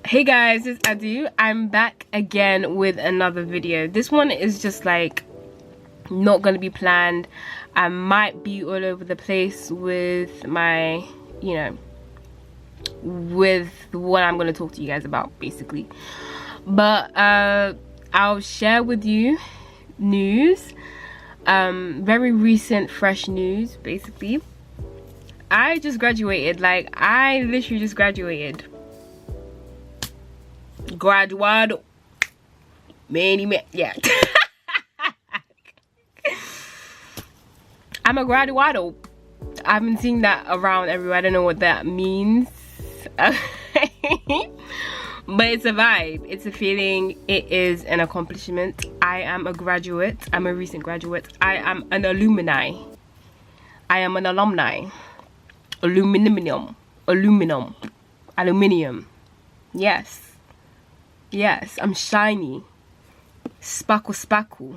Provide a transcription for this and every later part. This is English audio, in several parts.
Hey guys, it's Adu. I'm back again with another video. This one is just like not gonna be planned. I might be all over the place with my, with what I'm gonna talk to you guys about basically. But I'll share with you news, very recent fresh news basically. I just graduated, I literally just graduated. Graduado. Yeah. I'm a graduado. I haven't seen that around everywhere. I don't know what that means. But it's a vibe. It's a feeling. It is an accomplishment. I am a graduate. I'm a recent graduate. I am an alumni. I am an alumni. Aluminium. Yes, I'm shiny. Spackle.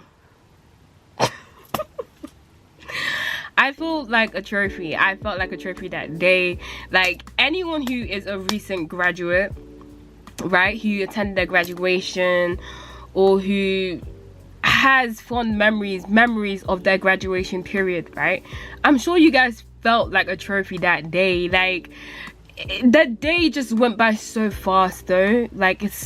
I feel like a trophy. I felt like a trophy that day. Like anyone who is a recent graduate, right, who attended their graduation or who has fond memories of their graduation period, right? I'm sure you guys felt like a trophy that day. Like that day just went by so fast though. Like it was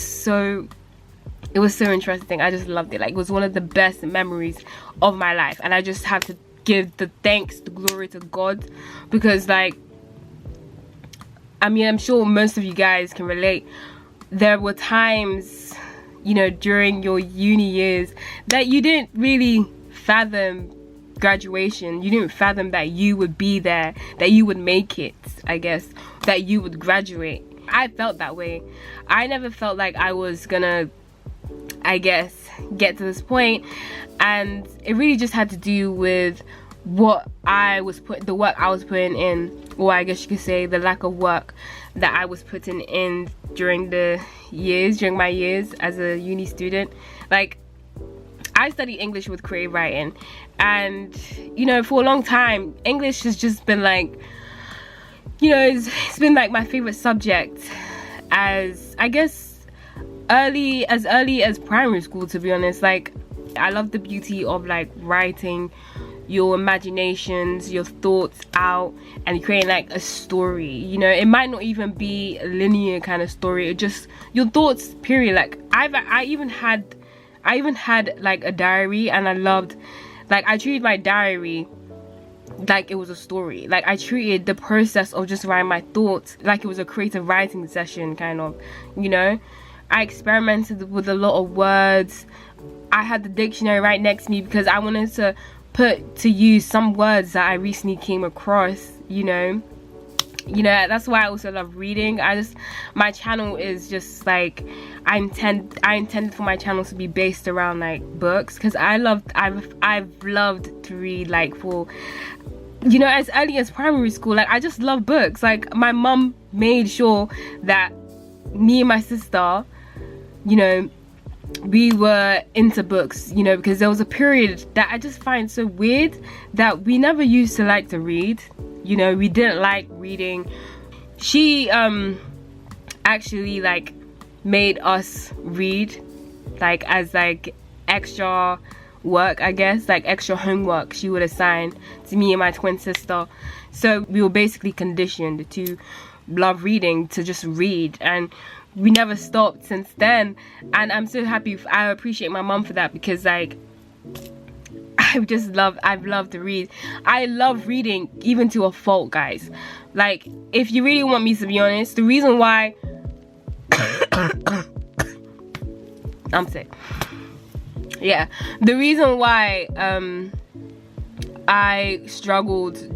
so interesting. I just loved it. Like it was one of the best memories of my life, and I just have to give the glory to God, because like, I mean, I'm sure most of you guys can relate. There were times, during your uni years that you didn't really fathom graduation. You didn't fathom that you would be there, that you would make it, I guess, that you would graduate. I felt that way. I never felt like I was gonna, I guess, get to this point, and it really just had to do with the work I was putting in, or I guess you could say the lack of work that I was putting in during my years as a uni student. Like, I studied English with creative writing, and for a long time English has just been like, it's been like my favorite subject, as I guess early as primary school, to be honest. Like, I love the beauty of like writing your imaginations, your thoughts out, and creating like a story. It might not even be a linear kind of story, it just your thoughts, period. Like I even had like a diary, and I loved, like, I treated my diary like it was a story. Like I treated the process of just writing my thoughts like it was a creative writing session, kind of. I experimented with a lot of words. I had the dictionary right next to me because I wanted to put to use some words that I recently came across. That's why I also love reading. My channel is just like, I intended for my channel to be based around like books, because I've loved to read, like, for as early as primary school. Like, I just love books. Like, my mum made sure that me and my sister, we were into books, because there was a period that I just find so weird that we never used to like to read. We didn't like reading. She actually like made us read, like, as like extra work, I guess, like extra homework she would assign to me and my twin sister. So we were basically conditioned to love reading, to just read, and we never stopped since then. And I'm so happy. I appreciate my mom for that, because like, I've loved to read. I love reading even to a fault, guys. Like, if you really want me to be honest, the reason why I'm sick. Yeah, the reason why I struggled to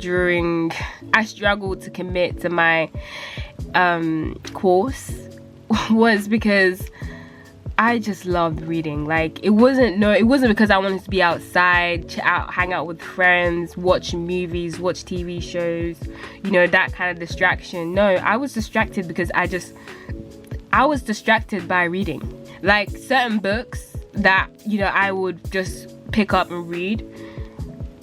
commit to my course was because I just loved reading. Like, it wasn't because I wanted to be outside, hang out with friends, watch movies, watch TV shows, that kind of distraction. No, I was distracted because I was distracted by reading. Like, certain books that I would just pick up and read,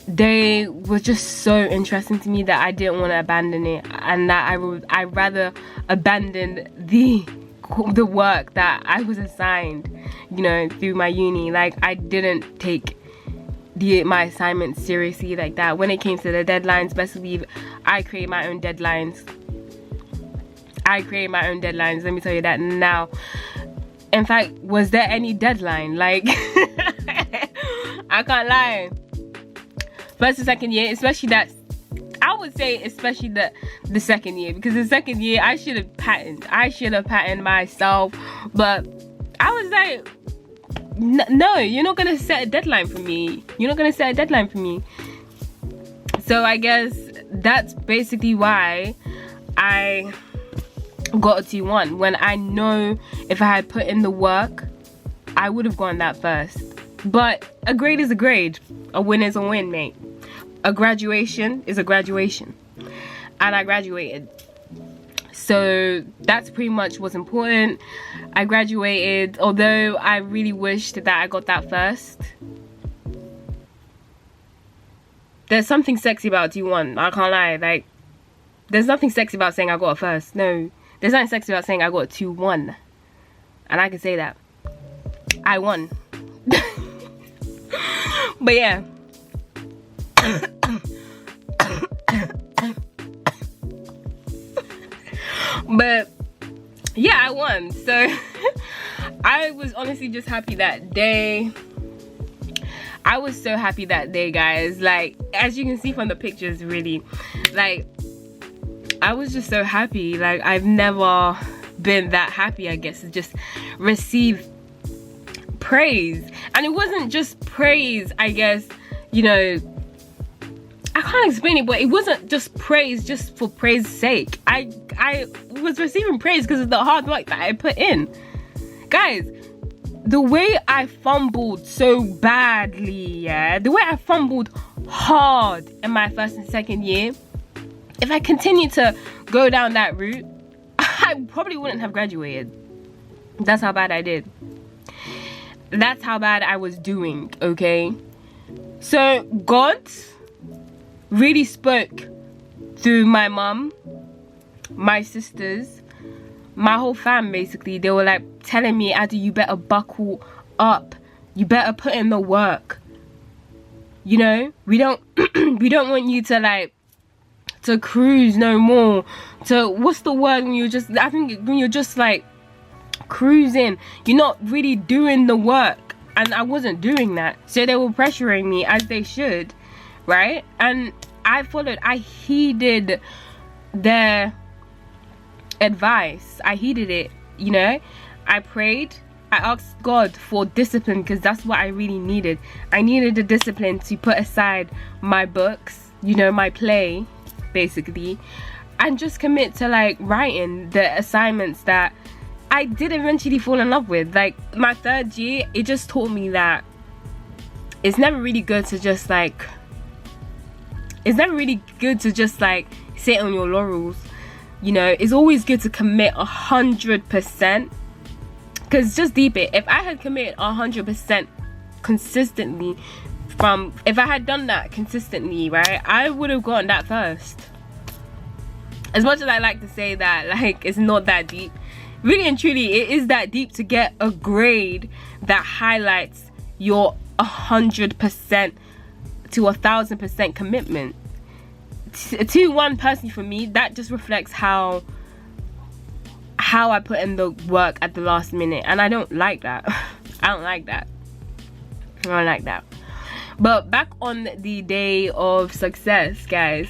they were just so interesting to me that I didn't want to abandon it, and that I'd rather abandon the the work that I was assigned, you know, through my uni. Like, I didn't take my assignments seriously like that. When it came to the deadlines, best believe I create my own deadlines. Let me tell you that now. In fact, was there any deadline? Like, I can't lie. First and second year, especially that, I would say especially the second year, because the second year I should have patterned myself, but I was like, no, you're not gonna set a deadline for me. So I guess that's basically why I got a 2-1, when I know if I had put in the work, I would have gone that first. But a grade is a grade. A win is a win, mate. A graduation is a graduation. And I graduated. So that's pretty much what's important. I graduated, although I really wished that I got that first. There's something sexy about D1, I can't lie. Like, there's nothing sexy about saying I got a first. No, there's nothing sexy about saying I got a 2-1. And I can say that. I won. But yeah. But yeah, I won. So I was honestly just happy that day. I was so happy that day, guys. Like, as you can see from the pictures, really, like, I was just so happy. Like, I've never been that happy, I guess, to just receive praise. And it wasn't just praise, I guess, you know, I can't explain it, but it wasn't just praise just for praise's sake. I was receiving praise because of the hard work that I put in. Guys, the way I fumbled so badly, the way I fumbled hard in my first and second year, if I continued to go down that route, I probably wouldn't have graduated. That's how bad I did. That's how bad I was doing, okay? So God really spoke through my mum, my sisters, my whole fam. Basically, they were like telling me, Adi, you better buckle up, you better put in the work, you know, we don't want you to like to cruise no more, to, what's the word when you're just, I think when you're just like cruising, you're not really doing the work. And I wasn't doing that, so they were pressuring me, as they should, right? And I followed. I heeded their advice. I heeded it, you know. I prayed. I asked God for discipline, because that's what I really needed. I needed the discipline to put aside my books, you know, my play, basically, and just commit to like writing the assignments that I did eventually fall in love with. Like, my third year, it just taught me that it's never really good to just like, sit on your laurels, you know. It's always good to commit 100%, because just deep it, if I had committed 100% consistently, if I had done that consistently, right, I would have gotten that first. As much as I like to say that, like, it's not that deep, really and truly, it is that deep to get a grade that highlights your 100% to 1,000% commitment. To one person, for me, that just reflects how I put in the work at the last minute, and I don't like that. I don't like that. But back on the day of success, guys,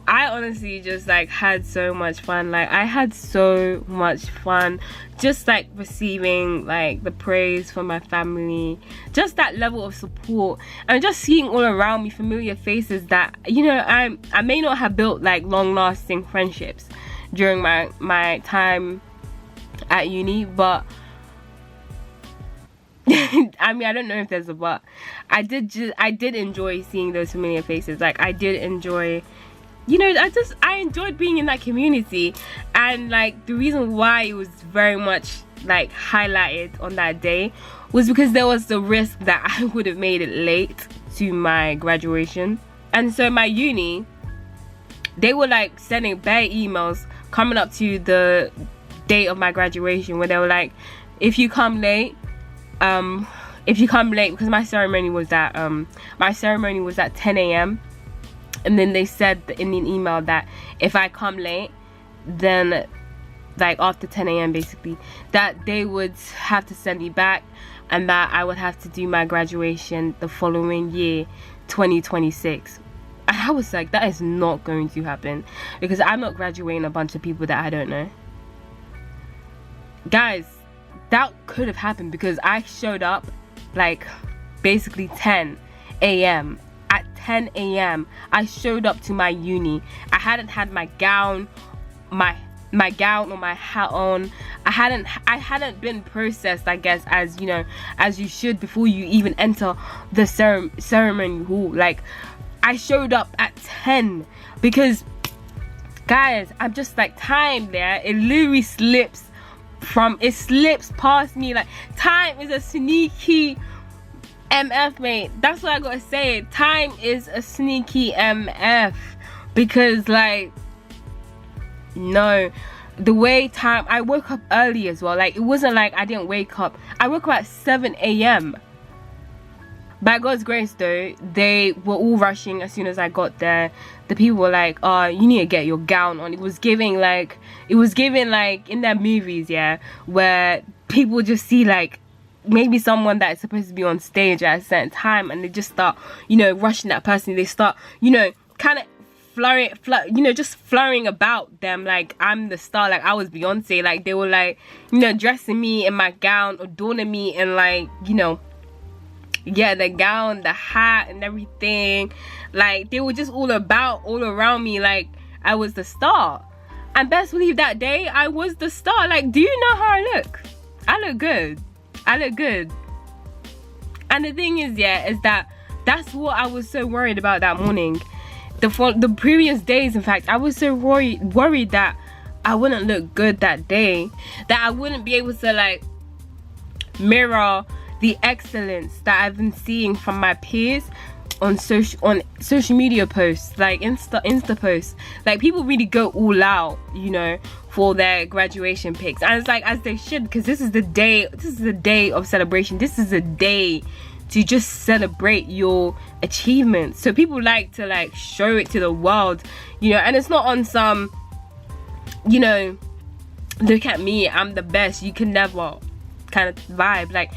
I honestly just like had so much fun. Like, I had so much fun just like receiving like the praise from my family, just that level of support, and just seeing all around me familiar faces that, you know, I may not have built like long-lasting friendships during my time at uni, but I mean, I don't know if there's a but. I did enjoy seeing those familiar faces. Like, I did enjoy, you know, I enjoyed being in that community. And like, the reason why it was very much like highlighted on that day was because there was the risk that I would have made it late to my graduation. And so my uni, they were like sending bare emails coming up to the day of my graduation, where they were like, if you come late, because my ceremony was at 10 a.m. and then they said in an email that if I come late, then like after 10 a.m. basically, that they would have to send me back, and that I would have to do my graduation the following year, 2026. And I was like, that is not going to happen, because I'm not graduating a bunch of people that I don't know. Guys, that could have happened because I showed up like basically 10 a.m. At 10 a.m. I showed up to my uni. I hadn't had my gown, my gown or my hat on. I hadn't been processed, I guess, as you know, as you should before you even enter the ceremony hall. Like, I showed up at 10 because, guys, I'm just like, time there, it literally slips past me. Like, time is a sneaky MF, mate. That's what I gotta say. Time is a sneaky MF, because like, no, the way time, I woke up early as well. Like, it wasn't like I didn't wake up. I woke up at 7 a.m. By God's grace though, they were all rushing as soon as I got there. The people were like, oh, you need to get your gown on. It was giving like in their movies, yeah, where people just see like maybe someone that's supposed to be on stage at a certain time, and they just start, you know, rushing that person. They start, you know, kind of just flurrying about them like I'm the star, like I was Beyonce. Like, they were like, you know, dressing me in my gown, adorning me in like, you know, yeah, the gown, the hat and everything. Like, they were just all around me like I was the star. And best believe that day I was the star. Like, do you know how I look? I look good. And the thing is, yeah, is that that's what I was so worried about that morning. The previous days, in fact, I was so worried that I wouldn't look good that day, that I wouldn't be able to like mirror the excellence that I've been seeing from my peers on social media posts, like insta posts. Like, people really go all out, you know, for their graduation pics, and it's like, as they should, because this is the day of celebration. This is a day to just celebrate your achievements. So people like to like show it to the world, you know, and it's not on some, you know, look at me, I'm the best, you can never kind of vibe. Like,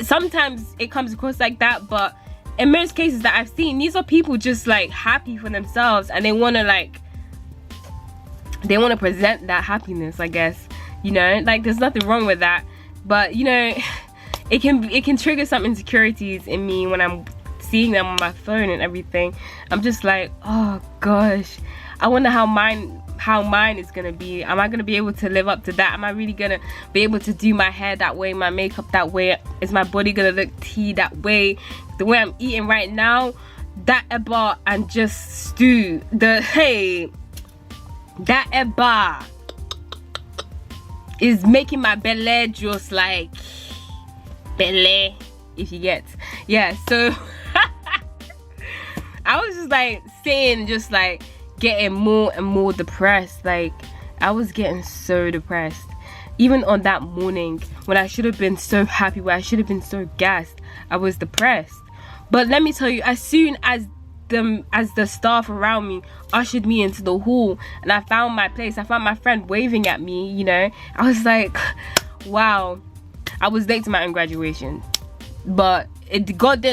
sometimes it comes across like that, but in most cases that I've seen, these are people just like happy for themselves, and they want to present that happiness, I guess, you know. Like, there's nothing wrong with that, but you know, it can trigger some insecurities in me when I'm seeing them on my phone and everything. I'm just like, oh gosh, I wonder how mine is gonna be. Am I gonna be able to live up to that? Am I really gonna be able to do my hair that way, my makeup that way? Is my body gonna look tea that way? The way I'm eating right now, that eba and just stew, that eba is making my belly just like belly, if you get. Yeah, so I was just like saying, just like getting more and more depressed. Like, I was getting so depressed, even on that morning when I should have been so happy, where I should have been so gassed. I was depressed. But let me tell you, as soon as the staff around me ushered me into the hall and I found my place, I found my friend waving at me, you know, I was like, wow. I was late to my own graduation, but God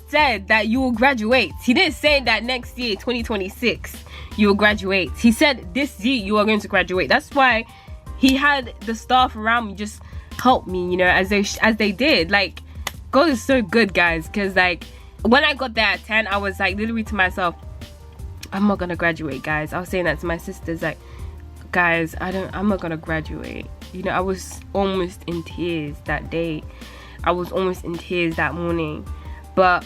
said that you will graduate. He didn't say that next year, 2026, you will graduate. He said this year you are going to graduate. That's why he had the staff around me just help me, you know, as they did. Like, God is so good, guys, because like when I got there at 10, I was like literally to myself, I'm not gonna graduate, guys. I was saying that to my sisters, like, guys, I'm not gonna graduate. You know, I was almost in tears that day. I was almost in tears that morning. But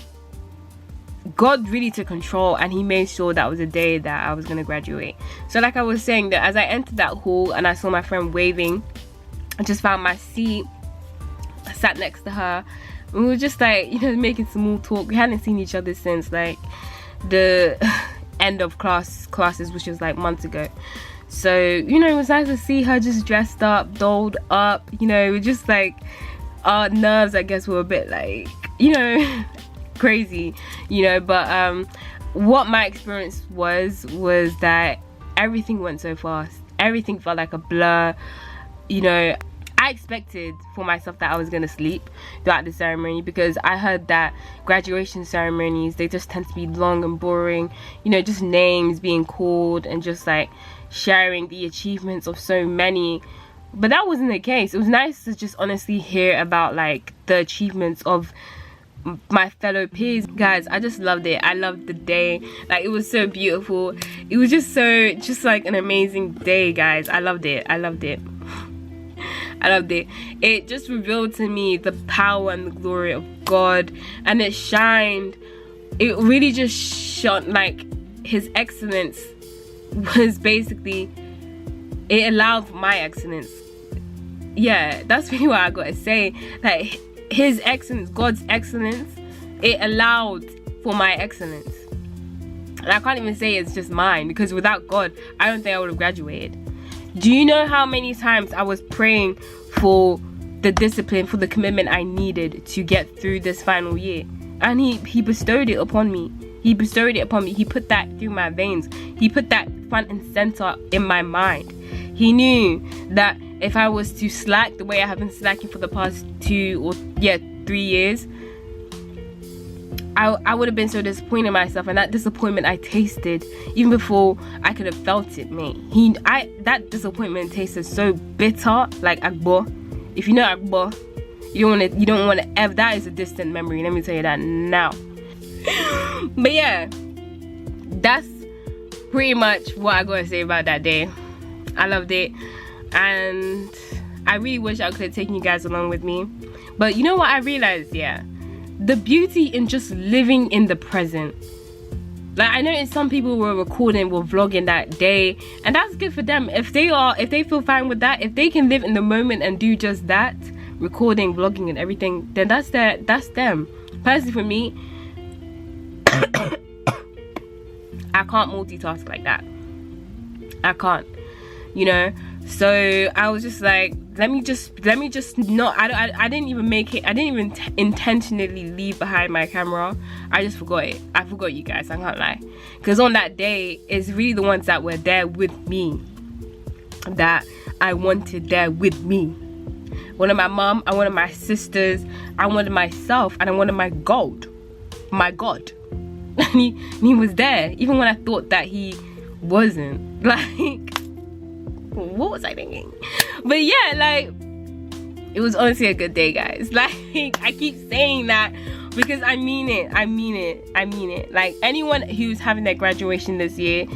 God really took control, and he made sure that was the day that I was gonna graduate. So like I was saying, that as I entered that hall and I saw my friend waving, I just found my seat. I sat next to her. We were just like, you know, making small talk. We hadn't seen each other since like the end of classes, which was like months ago. So, you know, it was nice to see her just dressed up, dolled up, you know, just like our nerves, I guess, were a bit like, you know, crazy, you know. But what my experience was that everything went so fast. Everything felt like a blur, you know. I expected for myself that I was gonna sleep throughout the ceremony, because I heard that graduation ceremonies, they just tend to be long and boring, you know, just names being called and just like sharing the achievements of so many. But that wasn't the case. It was nice to just honestly hear about like the achievements of my fellow peers. Guys, I just loved it. I loved the day. Like, it was so beautiful. It was just like an amazing day, guys. I loved it. I loved it. I loved it. It just revealed to me the power and the glory of God, and it shined. It really just shone, like his excellence was basically, it allowed my excellence. Yeah, that's really what I gotta say. Like, his excellence, God's excellence, it allowed for my excellence. And I can't even say it's just mine, because without God, I don't think I would have graduated. Do you know how many times I was praying for the discipline, for the commitment I needed to get through this final year? And he bestowed it upon me. He bestowed it upon me. He put that through my veins. He put that front and center in my mind. He knew that if I was to slack the way I have been slacking for the past 3 years, I would have been so disappointed in myself, and that disappointment I tasted even before I could have felt it, mate. That disappointment tasted so bitter, like agbo. If you know agbo, you don't want to ever. That is a distant memory. Let me tell you that now. But yeah, that's pretty much what I gotta say about that day. I loved it, and I really wish I could have taken you guys along with me. But you know what I realized? Yeah. The beauty in just living in the present. Like, I noticed some people were recording, were vlogging that day, and that's good for them. If they feel fine with that, if they can live in the moment and do just that, recording, vlogging and everything, then that's them. Personally, for me, I can't multitask like that. I can't, you know. So I was just like, let me just not. I didn't even make it. I didn't even intentionally leave behind my camera. I just forgot it. I forgot you guys. I can't lie. Because on that day, it's really the ones that were there with me that I wanted there with me. I wanted my mom. I wanted my sisters. I wanted myself, and I wanted my God. My God. And he was there, even when I thought that he wasn't. Like, what was I thinking? But yeah, like, it was honestly a good day, guys. Like, I keep saying that because I mean it. Like, anyone who's having their graduation this year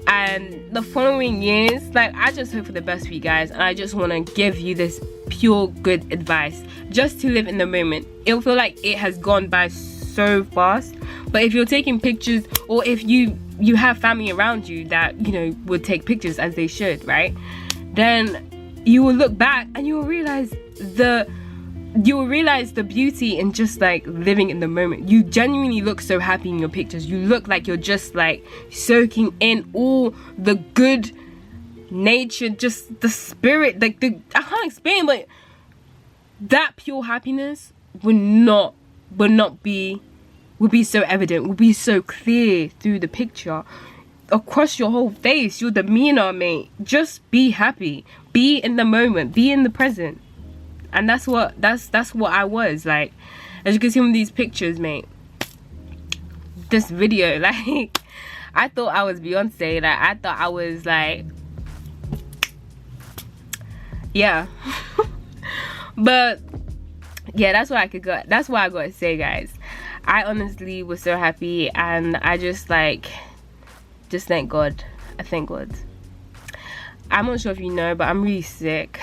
and the following years, like, I just hope for the best for you guys, and I just want to give you this pure good advice, just to live in the moment. It'll feel like it has gone by so fast, but if you're taking pictures, or if you have family around you that, you know, would take pictures as they should, right, then you will look back and you will realize the beauty in just like living in the moment. You genuinely look so happy in your pictures. You look like you're just like soaking in all the good nature, just the spirit, like I can't explain, but that pure happiness would be so evident, would be so clear through the picture, across your whole face, your demeanor, mate. Just be happy, be in the moment, be in the present. And that's what I was like. As you can see from these pictures, mate, this video, like, I thought I was Beyonce. Like, I thought I was like, yeah. But yeah, that's what I gotta say, guys. I honestly was so happy, and I just thank God. I thank God. I'm not sure if you know, but I'm really sick,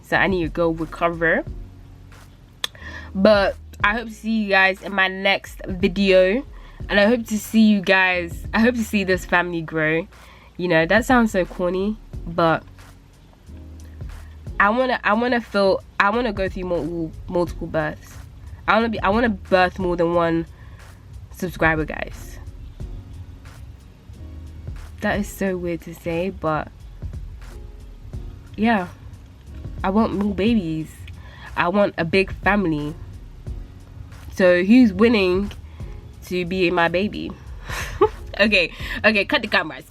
so I need to go recover. But I hope to see you guys in my next video, and I hope to see this family grow. You know, that sounds so corny, but I wanna go through multiple births. I want to birth more than one subscriber, guys. That is so weird to say, but yeah, I want more babies. I want a big family. So who's winning to be my baby? Okay, cut the cameras.